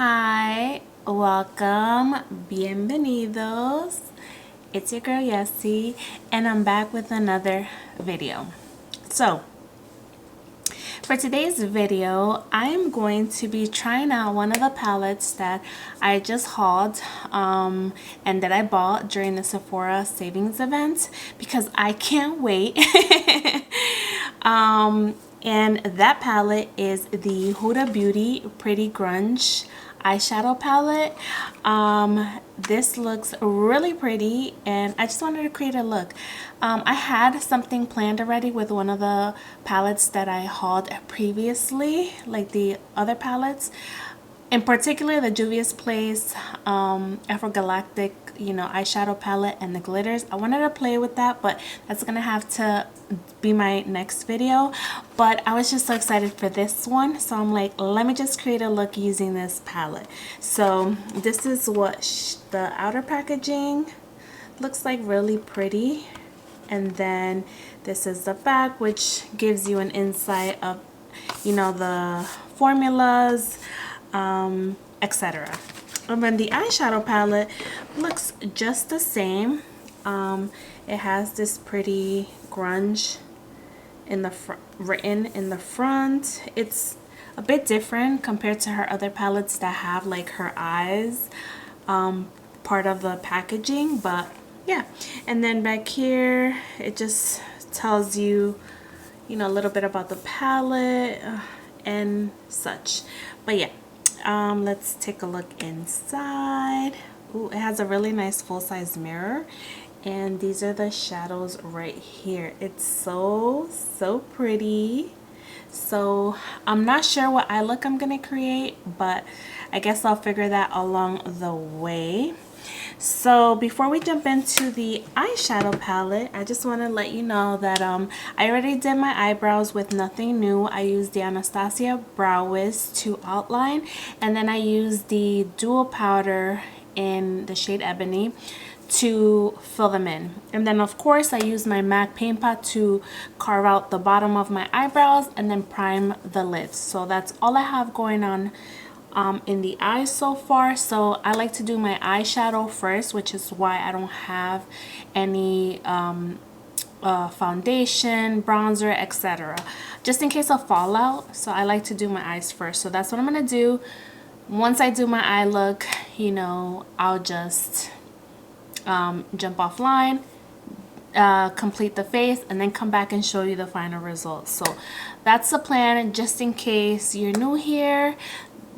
Hi, welcome, bienvenidos. It's your girl Yessie, and I'm back with another video. So, for today's video, I am going to be trying out one of the palettes that I just hauled and that I bought during the Sephora savings event because I can't wait. And that palette is the Huda Beauty Pretty Grunge Eyeshadow palette. This looks really pretty and I just wanted to create a look. I had something planned already with one of the palettes that I hauled previously, like the other palettes. In particular, the Juvia's Place Afro-Galactic, eyeshadow palette and the glitters. I wanted to play with that, but that's gonna have to be my next video. But I was just so excited for this one, so I'm like, let me just create a look using this palette. So this is what the outer packaging looks like, really pretty. And then this is the back, which gives you an insight of, the formulas, etc. And then the eyeshadow palette looks just the same. It has this pretty grunge in the written in the front. It's a bit different compared to her other palettes that have like her eyes part of the packaging, but yeah. And then back here it just tells you, a little bit about the palette and such. But yeah, let's take a look inside. Ooh, it has a really nice full-size mirror, and these are the shadows right here. It's so pretty. So I'm not sure what eye look I'm gonna create, but I guess I'll figure that along the way. So before we jump into the eyeshadow palette, I just want to let you know that I already did my eyebrows with nothing new. I used the Anastasia Brow Wiz to outline, and then I used the dual powder in the shade Ebony to fill them in. And then of course I used my MAC paint pot to carve out the bottom of my eyebrows and then prime the lids. So that's all I have going on in the eyes so far. So I like to do my eyeshadow first, which is why I don't have any foundation, bronzer, etc., just in case of fallout. So I like to do my eyes first. So that's what I'm gonna do. Once I do my eye look, I'll just jump offline, complete the face, and then come back and show you the final results. So that's the plan, just in case you're new here.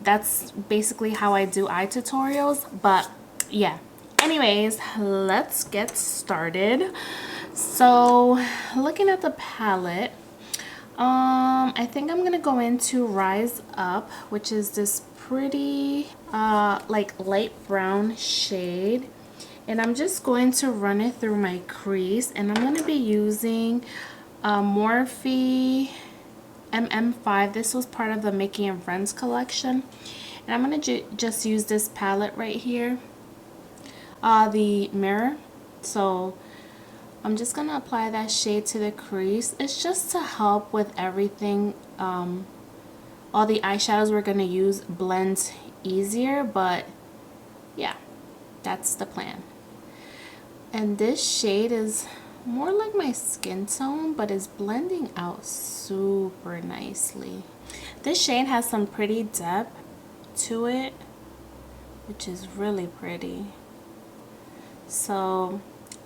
That's basically how I do eye tutorials. But yeah, anyways, let's get started. So looking at the palette, I think I'm gonna go into Rise Up, which is this pretty like light brown shade, and I'm just going to run it through my crease, and I'm going to be using Morphe MM5. This was part of the Mickey and Friends collection, and I'm going to just use this palette right here, the mirror. So I'm just going to apply that shade to the crease. It's just to help with everything. All the eyeshadows we're going to use blend easier, but yeah, that's the plan. And this shade is more like my skin tone, but is blending out super nicely. This shade has some pretty depth to it, which is really pretty. So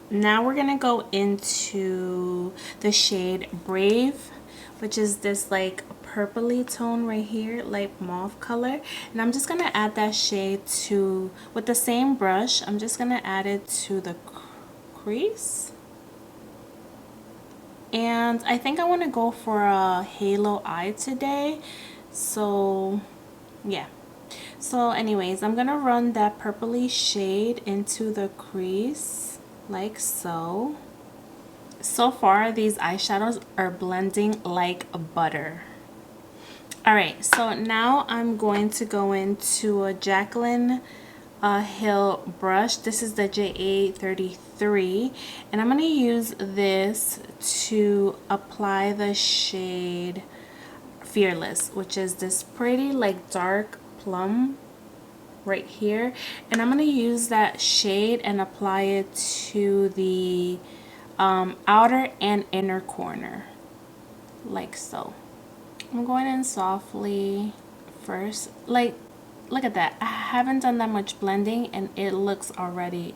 now we're gonna go into the shade Brave, which is this like purpley tone right here, light mauve color, and I'm just gonna add that shade to, with the same brush, I'm just gonna add it to the crease. And I think I want to go for a halo eye today, so yeah. So anyways, I'm gonna run that purpley shade into the crease like so. So far these eyeshadows are blending like butter. Alright, so now I'm going to go into a Jaclyn Hill brush. This is the JA33, and I'm going to use this to apply the shade Fearless, which is this pretty like dark plum right here, and I'm going to use that shade and apply it to the outer and inner corner, like so. I'm going in softly first. Like, look at that. I haven't done that much blending and it looks already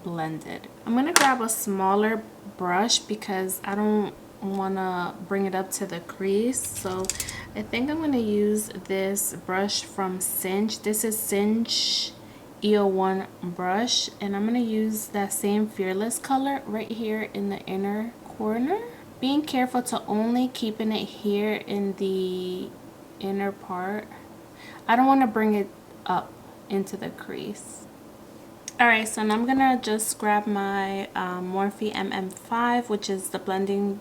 blended. I'm going to grab a smaller brush because I don't want to bring it up to the crease. So I think I'm going to use this brush from Singe. This is Singe E.L.F brush, and I'm going to use that same Fearless color right here in the inner corner. Being careful to only keeping it here in the inner part. I don't want to bring it up into the crease. Alright, so now I'm gonna just grab my Morphe MM5, which is the blending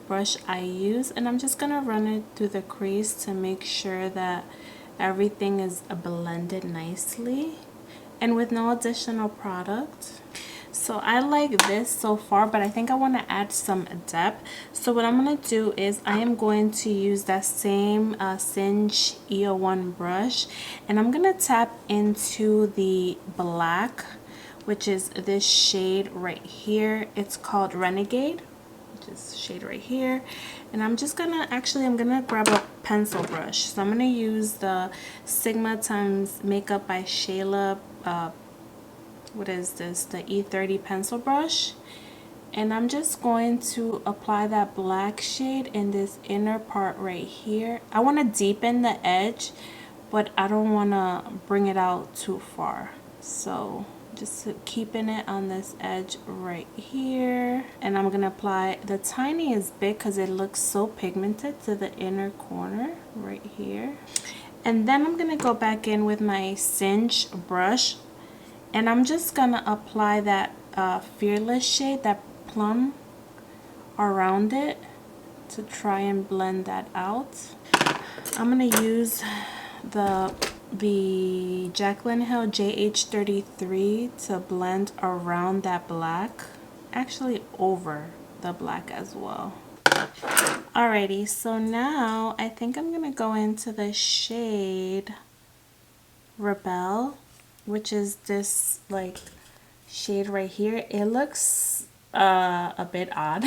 brush I use, and I'm just gonna run it through the crease to make sure that everything is blended nicely and with no additional product. So I like this so far, but I think I want to add some depth. So what I'm going to do is I am going to use that same Singe E.L.F brush, and I'm going to tap into the black, which is this shade right here. It's called Renegade, which is shade right here. And I'm just gonna, I'm gonna grab a pencil brush. So I'm gonna use the Sigma times Makeup by Shayla, what is this, the E30 pencil brush, and I'm just going to apply that black shade in this inner part right here. I want to deepen the edge, but I don't want to bring it out too far, so just keeping it on this edge right here. And I'm gonna apply, the tiny is big because it looks so pigmented, to the inner corner right here. And then I'm gonna go back in with my Singe brush, and I'm just gonna apply that Fearless shade, that plum, around it to try and blend that out. I'm gonna use the Jaclyn Hill JH33 to blend around that black, actually over the black as well. Alrighty, so now I think I'm gonna go into the shade Rebel, which is this like shade right here. It looks a bit odd.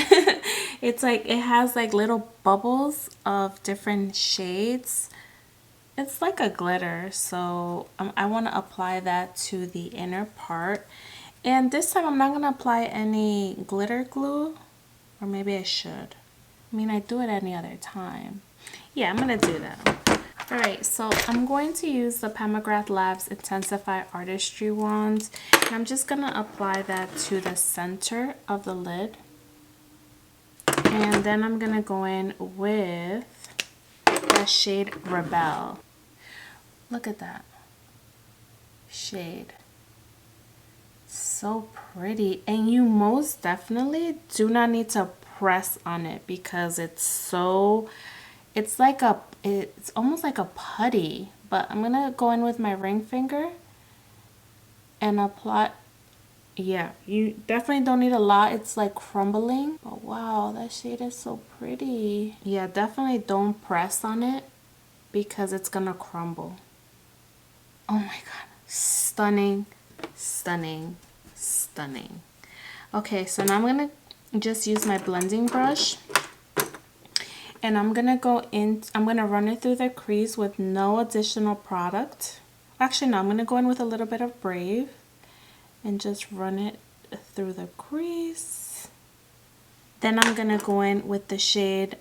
It's like it has like little bubbles of different shades. It's like a glitter, so I want to apply that to the inner part. And this time I'm not going to apply any glitter glue, or maybe I should. I mean, I do it any other time. Yeah, I'm going to do that. Alright, so I'm going to use the McGrath Labs Intensify Artistry wand, and I'm just going to apply that to the center of the lid. And then I'm going to go in with the shade Rebel. Look at that shade. So pretty. And you most definitely do not need to press on it because it's so, it's like a, it's almost like a putty. But I'm gonna go in with my ring finger and apply. Yeah, you definitely don't need a lot. It's like crumbling. Oh wow, that shade is so pretty. Yeah, definitely don't press on it because it's gonna crumble. Oh my god, stunning, stunning, stunning. Okay, so now I'm gonna just use my blending brush, and I'm gonna go in, I'm gonna run it through the crease with no additional product. Actually no, I'm gonna go in with a little bit of Brave and just run it through the crease. Then I'm gonna go in with the shade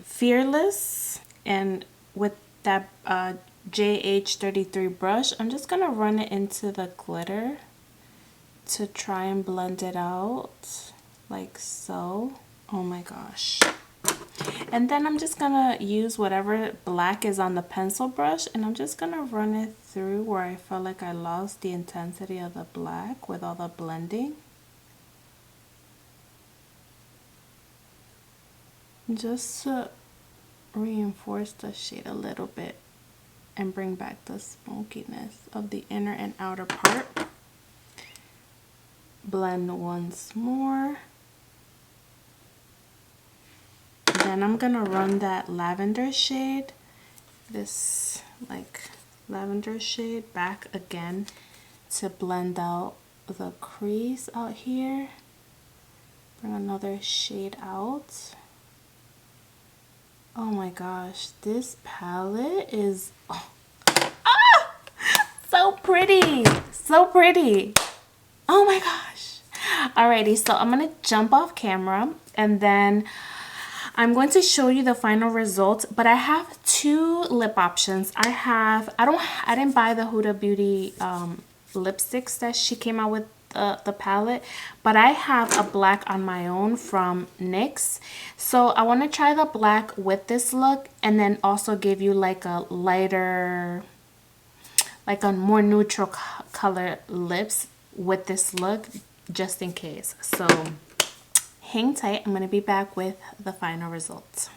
Fearless, and with that JH33 brush, I'm just gonna run it into the glitter to try and blend it out like so. Oh my gosh. And then I'm just gonna use whatever black is on the pencil brush, and I'm just gonna run it through where I felt like I lost the intensity of the black with all the blending. Just to reinforce the shade a little bit and bring back the smokiness of the inner and outer part. Blend once more. Then I'm gonna run that lavender shade, this like lavender shade back again to blend out the crease out here. Bring another shade out. Oh my gosh, this palette is so pretty, so pretty. Oh my gosh. Alrighty, so I'm gonna jump off camera and then I'm going to show you the final result, but I have two lip options. I didn't buy the Huda Beauty lipsticks that she came out with the palette, but I have a black on my own from NYX. So I want to try the black with this look and then also give you like a lighter, like a more neutral color lips with this look just in case. So hang tight, I'm going to be back with the final results.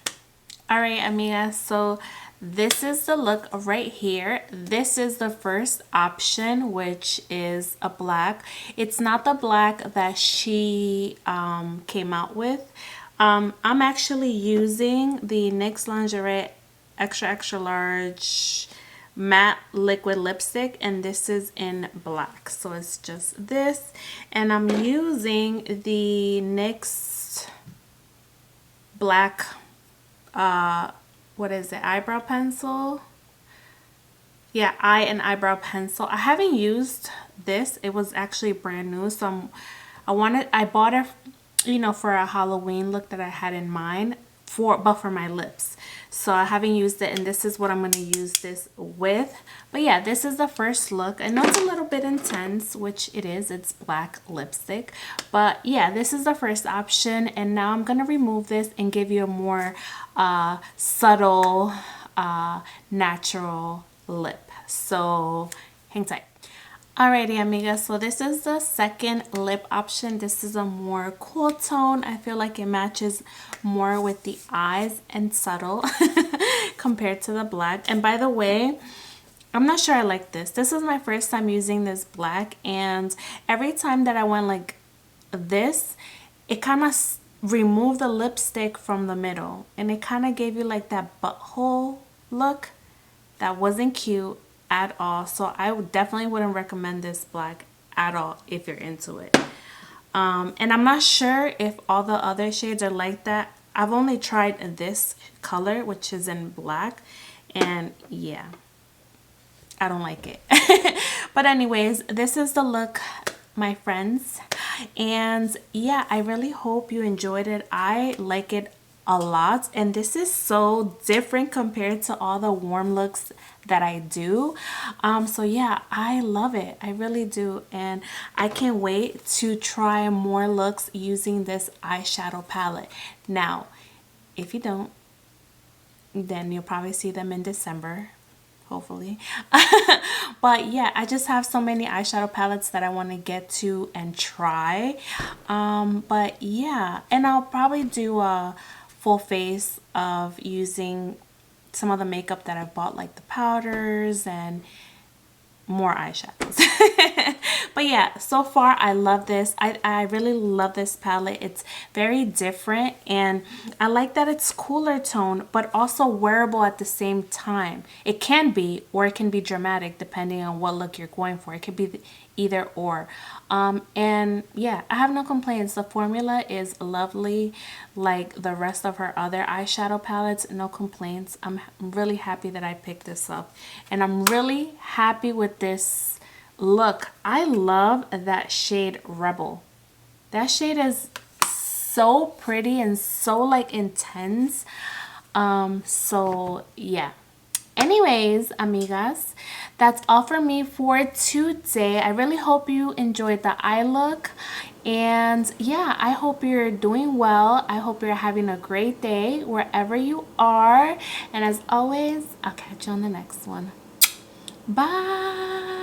Alright, amigas, so this is the look right here. This is the first option, which is a black. It's not the black that she came out with. I'm actually using the NYX Lingerie extra large matte liquid lipstick, and this is in black, so it's just this. And I'm using the NYX black what is it, eyebrow pencil? Yeah, eye and eyebrow pencil. I haven't used this. It was actually brand new, so I bought it, you know, for a Halloween look that I had in mind but for my lips. So I haven't used it, and this is what I'm going to use this with. But yeah, this is the first look. I know it's a little bit intense, which it is. It's black lipstick. But yeah, this is the first option. And now I'm going to remove this and give you a more subtle, natural lip. So hang tight. Alrighty, amigas, so this is the second lip option. This is a more cool tone. I feel like it matches more with the eyes and subtle compared to the black. And by the way, I'm not sure I like this. This is my first time using this black, and every time that I went like this, it kind of removed the lipstick from the middle, and it kind of gave you like that butthole look that wasn't cute at all. So I definitely wouldn't recommend this black at all if you're into it. And I'm not sure if all the other shades are like that. I've only tried this color, which is in black, and yeah, I don't like it. But anyways, this is the look, my friends, and yeah, I really hope you enjoyed it. I like it a lot, and this is so different compared to all the warm looks that I do. So yeah, I love it. I really do, and I can't wait to try more looks using this eyeshadow palette. Now, if you don't, then you'll probably see them in December, hopefully. But yeah, I just have so many eyeshadow palettes that I want to get to and try. But yeah, and I'll probably do a full face of using some of the makeup that I've bought, like the powders and more eyeshadows. But yeah, so far I love this. I really love this palette. It's very different, and I like that it's cooler tone but also wearable at the same time. It can be, or it can be dramatic depending on what look you're going for. It could be either or. And yeah, I have no complaints. The formula is lovely, like the rest of her other eyeshadow palettes. No complaints. I'm really happy that I picked this up, and I'm really happy with this look. I love that shade Rebel. That shade is so pretty and so like intense. So yeah. Anyways, amigas, that's all for me for today. I really hope you enjoyed the eye look, and yeah, I hope you're doing well. I hope you're having a great day wherever you are, and as always, I'll catch you on the next one. Bye.